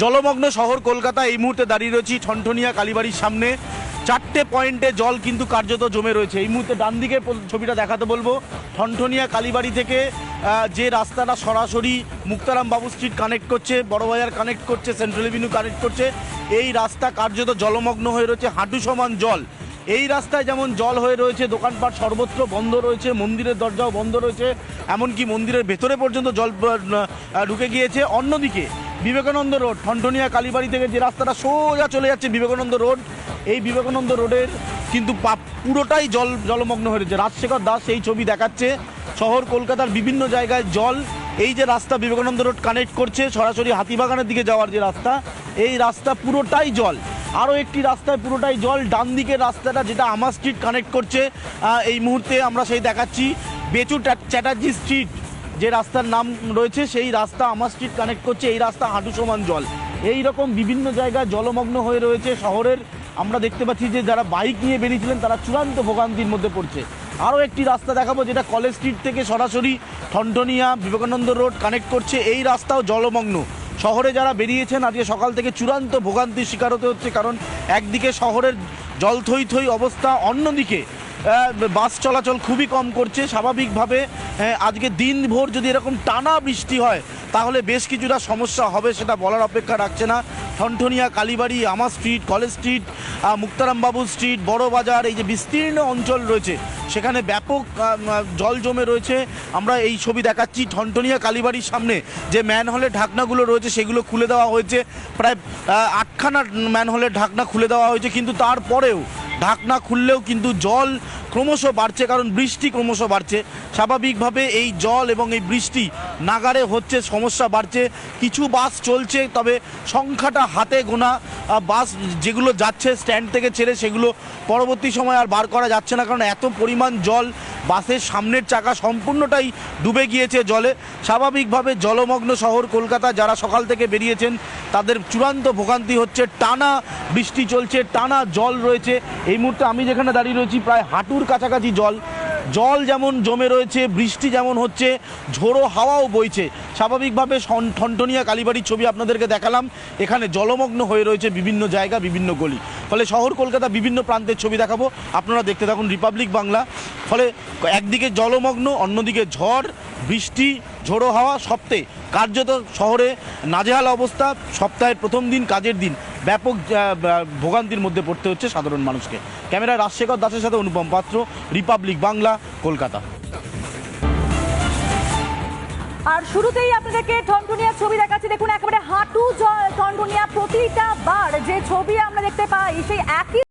জলমগ্ন শহর কলকাতা এই মুহূর্তে দাঁড়িয়ে রয়েছি ঠনঠনিয়া কালীবাড়ির সামনে। 4টে পয়েন্টে জল কিন্তু কার্যত জমে রয়েছে। এই মুহূর্তে ডান দিকের ছবিটা দেখাতে বলবো। ঠনঠনিয়া কালীবাড়ি থেকে যে রাস্তাটা সরাসরি মুক্তারাম বাবু স্ট্রিট কানেক্ট করছে, বড়বাজার কানেক্ট করছে, সেন্ট্রাল এভিনিউ কানেক্ট করছে, এই রাস্তা কার্যত জলমগ্ন হয়ে রয়েছে, হাঁটু সমান জল। এই রাস্তায় যেমন জল হয়ে রয়েছে, দোকানপাট সর্বত্র বন্ধ রয়েছে, মন্দিরের দরজাও বন্ধ রয়েছে, এমনকি মন্দিরের ভেতরে পর্যন্ত জল ঢুকে গিয়েছে। অন্যদিকে বিবেকানন্দ রোড, ঠনঠনিয়া কালীবাড়ি থেকে যে রাস্তাটা সোজা চলে যাচ্ছে বিবেকানন্দ রোড, এই বিবেকানন্দ রোডের কিন্তু পুরোটাই জলমগ্ন হয়ে রয়েছে। রাজশেখর দাস এই ছবি দেখাচ্ছে। শহর কলকাতার বিভিন্ন জায়গায় জল। এই যে রাস্তা বিবেকানন্দ রোড কানেক্ট করছে সরাসরি হাতিবাগানের দিকে যাওয়ার যে রাস্তা, এই রাস্তা পুরোটাই জল। আরও একটি রাস্তায় পুরোটাই জল, ডান দিকের রাস্তাটা যেটা আমার স্ট্রিট কানেক্ট করছে, এই মুহূর্তে আমরা সেই দেখাচ্ছি। বেচু চ্যাটার্জি স্ট্রিট যে রাস্তার নাম রয়েছে, সেই রাস্তা আমার স্ট্রিট কানেক্ট করছে, এই রাস্তা হাঁটু সমান জল। এই রকম বিভিন্ন জায়গায় জলমগ্ন হয়ে রয়েছে শহরের। আমরা দেখতে পাচ্ছি যে যারা বাইক নিয়ে বেরিয়েছিলেন তারা চূড়ান্ত ভোগান্তির মধ্যে পড়ছে। আরও একটি রাস্তা দেখাবো যেটা কলেজ স্ট্রিট থেকে সরাসরি ঠনঠনিয়া বিবেকানন্দ রোড কানেক্ট করছে, এই রাস্তাও জলমগ্ন। শহরে যারা বেরিয়েছেন আজকে সকাল থেকে চূড়ান্ত ভোগান্তির শিকার হতে হচ্ছে, কারণ একদিকে শহরের জল থই থই অবস্থা, অন্যদিকে বাস চলাচল খুবই কম করছে। স্বাভাবিকভাবে আজকে দিনভর যদি এরকম টানা বৃষ্টি হয় তাহলে বেশ কিছুটা সমস্যা হবে, সেটা বলার অপেক্ষা রাখছে না। ঠনঠনিয়া কালীবাড়ি, আমার street, college street, Muktarambabu street, Burrabazar, এই যে বিস্তীর্ণ অঞ্চল রয়েছে সেখানে ব্যাপক জল জমে রয়েছে। আমরা এই ছবি দেখাচ্ছি ঠনঠনিয়া কালীবাড়ির সামনে যে ম্যানহোলের ঢাকনাগুলো রয়েছে সেগুলো খুলে দেওয়া হয়েছে। প্রায় 8খানা ম্যানহোলের ঢাকনা খুলে দেওয়া হয়েছে, কিন্তু তারপরেও ঢাকনা খুললেও কিন্তু জল ক্রমশ বাড়ছে, কারণ বৃষ্টি ক্রমশ বাড়ছে। স্বাভাবিকভাবে এই জল এবং এই বৃষ্টি নাগারে হচ্ছে, সমস্যা বাড়ছে। কিছু বাস চলছে, তবে সংখ্যাটা হাতে গোনা। বাস যেগুলো যাচ্ছে স্ট্যান্ড থেকে ছেড়ে সেগুলো পরবর্তী সময় আর বার করা যাচ্ছে না, কারণ এত পরিমাণ জল, বাসের সামনের চাকা সম্পূর্ণটাই ডুবে গিয়েছে জলে। স্বাভাবিকভাবে জলমগ্ন শহর কলকাতা, যারা সকাল থেকে বেরিয়েছেন তাদের চূড়ান্ত ভোগান্তি হচ্ছে। টানা বৃষ্টি চলছে, টানা জল রয়েছে। এই মুহূর্তে আমি যেখানে দাঁড়িয়ে রয়েছি প্রায় হাঁটুর কাছাকাছি জল। জল যেমন জমে রয়েছে, বৃষ্টি যেমন হচ্ছে, ঝোড়ো হাওয়াও বইছে। স্বাভাবিকভাবে ঠনঠনিয়া কালীবাড়ির ছবি আপনাদেরকে দেখালাম, এখানে জলমগ্ন হয়ে রয়েছে বিভিন্ন জায়গা, বিভিন্ন গলি। ফলে শহর কলকাতা বিভিন্ন প্রান্তের ছবি দেখাবো, আপনারা দেখতে থাকুন রিপাবলিক বাংলা। ফলে একদিকে জলমগ্ন, অন্যদিকে ঝড়, বৃষ্টি, ঝোড়ো হাওয়া, সপ্তাহে কার্যত শহরে নাজেহাল অবস্থা। সপ্তাহের প্রথম দিন, কাজের দিন, ব্যাপক ভোগান্তির মধ্যে পড়তে হচ্ছে সাধারণ মানুষকে। ক্যামেরায় রাজশেখর দাসের সাথে অনুপম পাত্র, রিপাবলিক বাংলা, কলকাতা। আর শুরুতেই আপনাদেরকে ঠনঠনিয়ার ছবি দেখাচ্ছি, দেখুন একেবারে হাঁটু জল ঠনঠনিয়া। প্রতিটা বার যে ছবি আমরা দেখতে পাই সেই একই